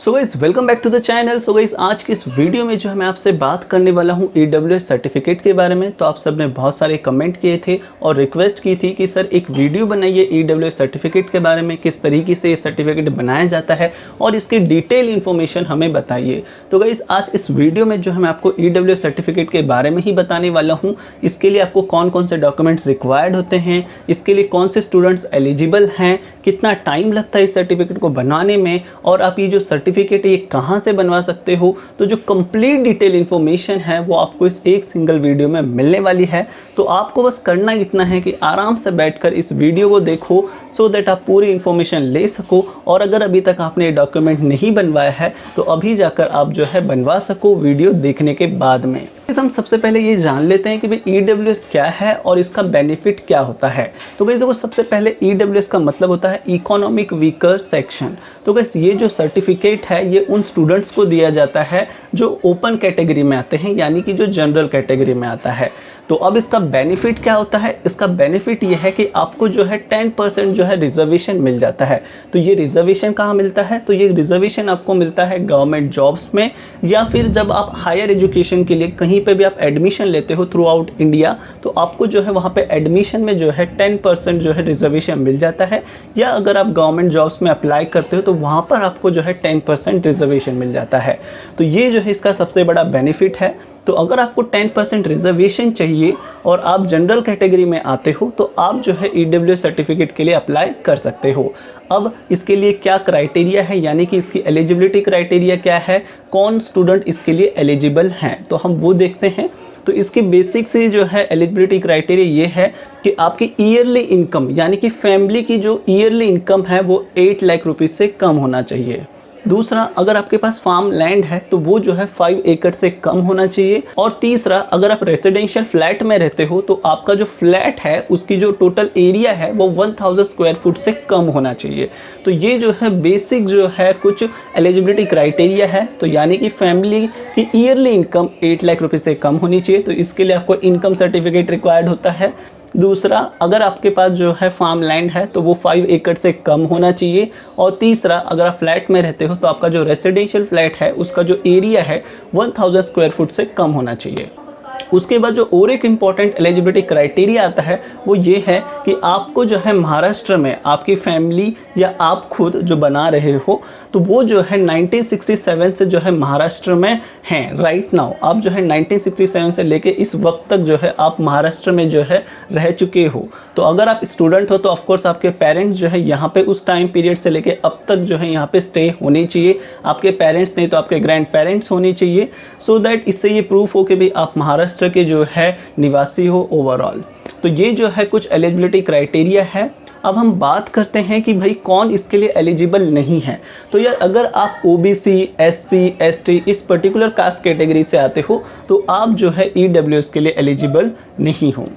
So guys welcome back to the channel. So guys आज की इस वीडियो में जो है मैं आपसे बात करने वाला हूं EWS सर्टिफिकेट के बारे में। तो आप सब ने बहुत सारे कमेंट किए थे और रिक्वेस्ट की थी कि सर एक वीडियो बनाइए EWS सर्टिफिकेट के बारे में, किस तरीके से ये सर्टिफिकेट बनाया जाता है और इसकी डिटेल इन्फॉर्मेशन हमें बताइए। तो गाइस आज इस वीडियो में जो है मैं आपको EWS सर्टिफिकेट के बारे में ही बताने वाला हूँ। इसके लिए आपको कौन कौन से डॉक्यूमेंट्स रिक्वायर्ड होते हैं, इसके लिए कौन से स्टूडेंट्स एलिजिबल हैं, कितना टाइम लगता है इस सर्टिफिकेट को बनाने में, और आप ये जो सर्टिफिकेट ये कहां से बनवा सकते हो। तो जो कंप्लीट डिटेल इंफॉर्मेशन है वो आपको इस एक सिंगल वीडियो में मिलने वाली है। तो आपको बस करना इतना है कि आराम से बैठकर इस वीडियो को देखो सो दैट आप पूरी इंफॉर्मेशन ले सको। और अगर अभी तक आपने ये डॉक्यूमेंट नहीं बनवाया है तो अभी जाकर आप जो है बनवा सको वीडियो देखने के बाद में। हम सबसे पहले ये जान लेते हैं कि भाई EWS क्या है और इसका बेनिफिट क्या होता है। तो गाइस देखो, सबसे पहले EWS का मतलब होता है इकोनॉमिक वीकर सेक्शन। तो गाइस ये जो सर्टिफिकेट है ये उन स्टूडेंट्स को दिया जाता है जो ओपन कैटेगरी में आते हैं, यानी कि जो जनरल कैटेगरी में आता है। तो अब इसका बेनिफिट क्या होता है? इसका बेनिफिट ये है कि आपको जो है 10% जो है रिजर्वेशन मिल जाता है। तो ये रिजर्वेशन कहाँ मिलता है? तो ये रिजर्वेशन आपको मिलता है गवर्नमेंट जॉब्स में, या फिर जब आप हायर एजुकेशन के लिए कहीं पे भी आप एडमिशन लेते हो थ्रू आउट इंडिया, तो आपको जो है वहाँ पे एडमिशन में जो है 10% जो है रिजर्वेशन मिल जाता है। या अगर आप गवर्नमेंट जॉब्स में अप्लाई करते हो तो वहाँ पर आपको जो है 10% रिजर्वेशन मिल जाता है। तो ये जो है इसका सबसे बड़ा बेनिफिट है। तो अगर आपको 10% रिजर्वेशन चाहिए और आप जनरल कैटेगरी में आते हो तो आप जो है EWS सर्टिफिकेट के लिए अप्लाई कर सकते हो। अब इसके लिए क्या क्राइटेरिया है, यानी कि इसकी एलिजिबिलिटी क्राइटेरिया क्या है, कौन स्टूडेंट इसके लिए एलिजिबल हैं, तो हम वो देखते हैं। तो इसके बेसिक से जो है एलिजिबिलिटी क्राइटेरिया ये है कि आपकी ईयरली इनकम, यानी कि फैमिली की जो ईयरली इनकम है वो 8 लाख रुपीज़ से कम होना चाहिए। दूसरा, अगर आपके पास फार्म लैंड है तो वो जो है 5 एकड़ से कम होना चाहिए। और तीसरा, अगर आप रेसिडेंशियल फ्लैट में रहते हो तो आपका जो फ्लैट है उसकी जो टोटल एरिया है वो 1000 स्क्वायर फुट से कम होना चाहिए। तो ये जो है बेसिक जो है कुछ एलिजिबिलिटी क्राइटेरिया है। तो यानी कि फैमिली की ईयरली इनकम 8 लाख रुपये से कम होनी चाहिए, तो इसके लिए आपको इनकम सर्टिफिकेट रिक्वायर्ड होता है। दूसरा, अगर आपके पास जो है फार्म लैंड है तो वो 5 एकड़ से कम होना चाहिए। और तीसरा, अगर आप फ्लैट में रहते हो तो आपका जो रेसिडेंशियल फ्लैट है उसका जो एरिया है 1000 स्क्वायर फुट से कम होना चाहिए। उसके बाद जो और एक इम्पॉर्टेंट एलिजिबिलिटी क्राइटेरिया आता है वो ये है कि आपको जो है महाराष्ट्र में आपकी फैमिली या आप खुद जो बना रहे हो तो वो जो है 1967 से जो है महाराष्ट्र में हैं। राइट नाउ आप जो है 1967 से लेके इस वक्त तक जो है आप महाराष्ट्र में जो है रह चुके हो। तो अगर आप स्टूडेंट हो तो ऑफकोर्स आपके पेरेंट्स जो है यहाँ पे उस टाइम पीरियड से लेके अब तक जो है यहाँ पे स्टे होने चाहिए। आपके पेरेंट्स नहीं तो आपके ग्रैंड पेरेंट्स होने चाहिए, सो दैट इससे ये प्रूफ हो कि भाई आप महाराष्ट्र के जो है निवासी हो ओवरऑल। तो ये जो है कुछ एलिजिबिलिटी क्राइटेरिया है। अब हम बात करते हैं कि भाई कौन इसके लिए एलिजिबल नहीं है। तो यार, अगर आप OBC, SC, ST इस पर्टिकुलर कास्ट कैटेगरी से आते हो तो आप जो है EWS के लिए एलिजिबल नहीं हो।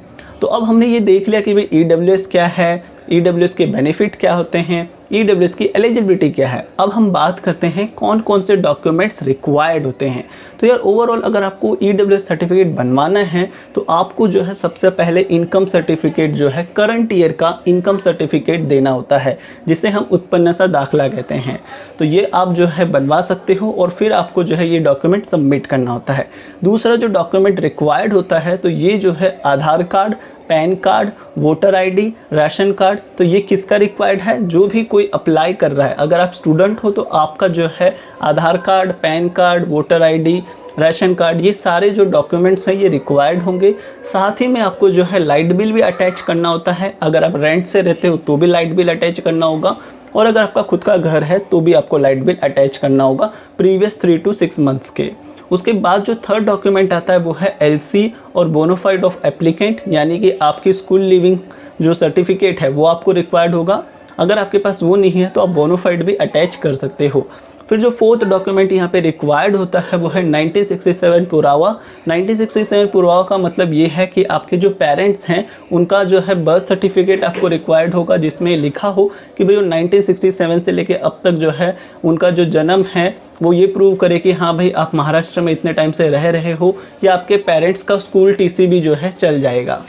तो अब हमने ये देख लिया कि भाई EWS क्या है, EWS के बेनिफिट क्या होते हैं, EWS की एलिजिबिलिटी क्या है। अब हम बात करते हैं कौन कौन से डॉक्यूमेंट्स रिक्वायर्ड होते हैं। तो यार ओवरऑल अगर आपको EWS सर्टिफिकेट बनवाना है तो आपको जो है सबसे पहले इनकम सर्टिफिकेट जो है करंट ईयर का इनकम सर्टिफिकेट देना होता है, जिसे हम उत्पन्नता दाखला कहते हैं। तो ये आप जो है बनवा सकते हो और फिर आपको जो है ये डॉक्यूमेंट सबमिट करना होता है। दूसरा जो डॉक्यूमेंट रिक्वायर्ड होता है तो ये जो है Aadhaar card, PAN card, voter ID, ration card. तो ये किसका रिक्वायर्ड है? जो भी कोई अप्लाई कर रहा है, अगर आप स्टूडेंट हो तो आपका जो है Aadhaar card, PAN card, voter ID, ration card, ये सारे जो डॉक्यूमेंट्स हैं ये रिक्वायर्ड होंगे। साथ ही में आपको जो है लाइट बिल भी अटैच करना होता है। अगर आप रेंट से रहते हो तो भी लाइट बिल अटैच करना होगा, और अगर आपका खुद का घर है तो भी आपको लाइट बिल अटैच करना होगा प्रीवियस 3 to 6 मंथ्स के। उसके बाद जो थर्ड डॉक्यूमेंट आता है वो है LC और बोनाफाइड ऑफ एप्लीकेंट, यानी कि आपकी स्कूल लिविंग जो सर्टिफिकेट है वो आपको रिक्वायर्ड होगा। अगर आपके पास वो नहीं है तो आप बोनाफाइड भी अटैच कर सकते हो। फिर जो फोर्थ डॉक्यूमेंट यहाँ पे रिक्वायर्ड होता है वो है 1967 पुरावा। 1967 पुरावा का मतलब ये है कि आपके जो पेरेंट्स हैं उनका जो है बर्थ सर्टिफिकेट आपको रिक्वायर्ड होगा, जिसमें लिखा हो कि भाई 1967 से लेके अब तक जो है उनका जो जन्म है वो ये प्रूव करे कि हाँ भाई आप महाराष्ट्र में इतने टाइम से रह रहे हो, या आपके पेरेंट्स का स्कूल TC भी जो है चल जाएगा।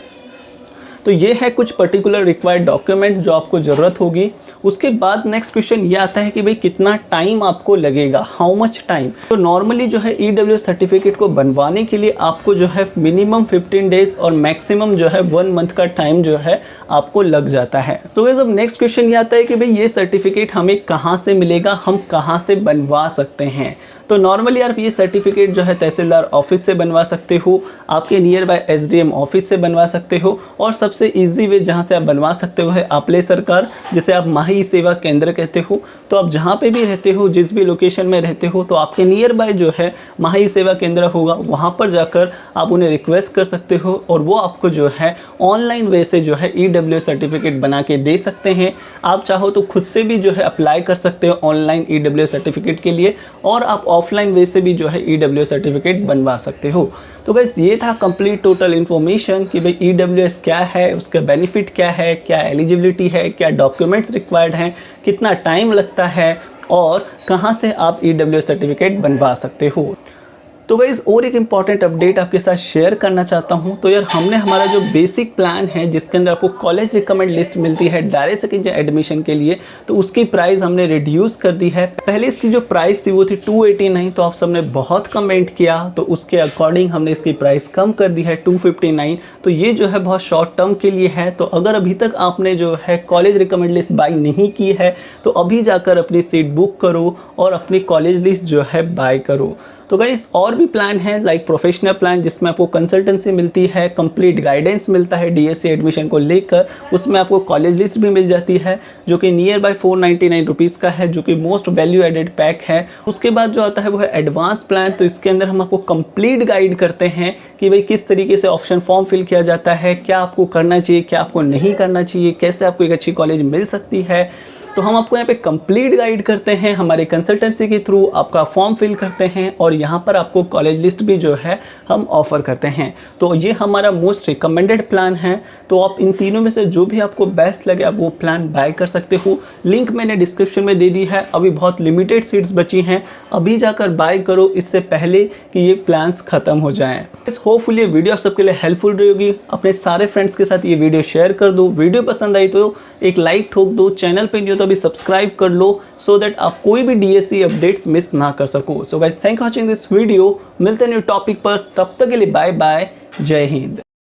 तो ये है कुछ पर्टिकुलर रिक्वायर्ड डॉक्यूमेंट जो आपको ज़रूरत होगी। उसके बाद नेक्स्ट क्वेश्चन ये आता है कि भाई कितना टाइम आपको लगेगा, हाउ मच टाइम। तो नॉर्मली जो है EWS सर्टिफिकेट को बनवाने के लिए आपको जो है मिनिमम 15 डेज और मैक्सिमम जो है 1 मंथ का टाइम जो है आपको लग जाता है। तो गाइस अब नेक्स्ट क्वेश्चन ये आता है कि भाई ये सर्टिफिकेट हमें कहाँ से मिलेगा, हम कहाँ से बनवा सकते हैं। तो नॉर्मली आप ये सर्टिफिकेट जो है तहसीलदार ऑफिस से बनवा सकते हो, आपके नियर बाय SDM ऑफिस से बनवा सकते हो, और सबसे इजी वे जहाँ से आप बनवा सकते हो है आपले सरकार, जिसे आप माही सेवा केंद्र कहते हो। तो आप जहाँ पे भी रहते हो, जिस भी लोकेशन में रहते हो, तो आपके नियर बाय जो है माही सेवा केंद्र होगा, वहाँ पर जाकर आप उन्हें रिक्वेस्ट कर सकते हो और वो आपको जो है ऑनलाइन वे से जो है EWS सर्टिफिकेट बना के दे सकते हैं। आप चाहो तो खुद से भी जो है अप्लाई कर सकते हो ऑनलाइन EWS सर्टिफिकेट के लिए, और आप ऑफलाइन वे से भी जो है EWS सर्टिफिकेट बनवा सकते हो। तो गाइस ये था कंप्लीट टोटल इन्फॉर्मेशन कि भाई EWS क्या है, उसका बेनिफिट क्या है, क्या एलिजिबिलिटी है, क्या डॉक्यूमेंट्स रिक्वायर्ड हैं, कितना टाइम लगता है और कहाँ से आप EWS सर्टिफिकेट बनवा सकते हो। तो गाइस और एक इम्पॉर्टेंट अपडेट आपके साथ शेयर करना चाहता हूं। तो यार हमने हमारा जो बेसिक प्लान है जिसके अंदर आपको कॉलेज रिकमेंड लिस्ट मिलती है डायरेक्ट सेकेंड ईयर एडमिशन के लिए, तो उसकी प्राइस हमने रिड्यूस कर दी है। पहले इसकी जो प्राइस थी वो थी 289, तो आप सबने बहुत कमेंट किया तो उसके अकॉर्डिंग हमने इसकी प्राइस कम कर दी है 259। तो ये जो है बहुत शॉर्ट टर्म के लिए है। तो अगर अभी तक आपने जो है कॉलेज रिकमेंड लिस्ट बाई नहीं की है तो अभी जाकर अपनी सीट बुक करो और अपनी कॉलेज लिस्ट जो है बाय करो। तो गाइस और भी प्लान है लाइक प्रोफेशनल प्लान, जिसमें आपको कंसल्टेंसी मिलती है, कंप्लीट गाइडेंस मिलता है DSC एडमिशन को लेकर, उसमें आपको कॉलेज लिस्ट भी मिल जाती है जो कि नियर बाय 499 रुपीज़ का है, जो कि मोस्ट वैल्यू एडेड पैक है। उसके बाद जो आता है वो है एडवांस प्लान। तो इसके अंदर हम आपको कंप्लीट गाइड करते हैं कि भाई किस तरीके से ऑप्शन फॉर्म फिल किया जाता है, क्या आपको करना चाहिए, क्या आपको नहीं करना चाहिए, कैसे आपको एक अच्छी कॉलेज मिल सकती है। तो हम आपको यहाँ पे कंप्लीट गाइड करते हैं, हमारे कंसल्टेंसी के थ्रू आपका फॉर्म फिल करते हैं और यहाँ पर आपको कॉलेज लिस्ट भी जो है हम ऑफर करते हैं। तो ये हमारा मोस्ट रिकमेंडेड प्लान है। तो आप इन तीनों में से जो भी आपको बेस्ट लगे आप वो प्लान बाय कर सकते हो। लिंक मैंने डिस्क्रिप्शन में दे दी है। अभी बहुत लिमिटेड सीट्स बची हैं, अभी जाकर बाय करो इससे पहले कि ये प्लान्स ख़त्म हो जाएँ। होपफुली ये वीडियो आप सबके लिए हेल्पफुल रहेगी। अपने सारे फ्रेंड्स के साथ ये वीडियो शेयर कर दो। वीडियो पसंद आई तो एक लाइक ठोक दो। चैनल पे नहीं हो तो अभी सब्सक्राइब कर लो सो दैट आप कोई भी DSC अपडेट्स मिस ना कर सको। So guys thank you watching this video. मिलते हैं न्यू टॉपिक पर, तब तक के लिए बाय बाय, जय हिंद।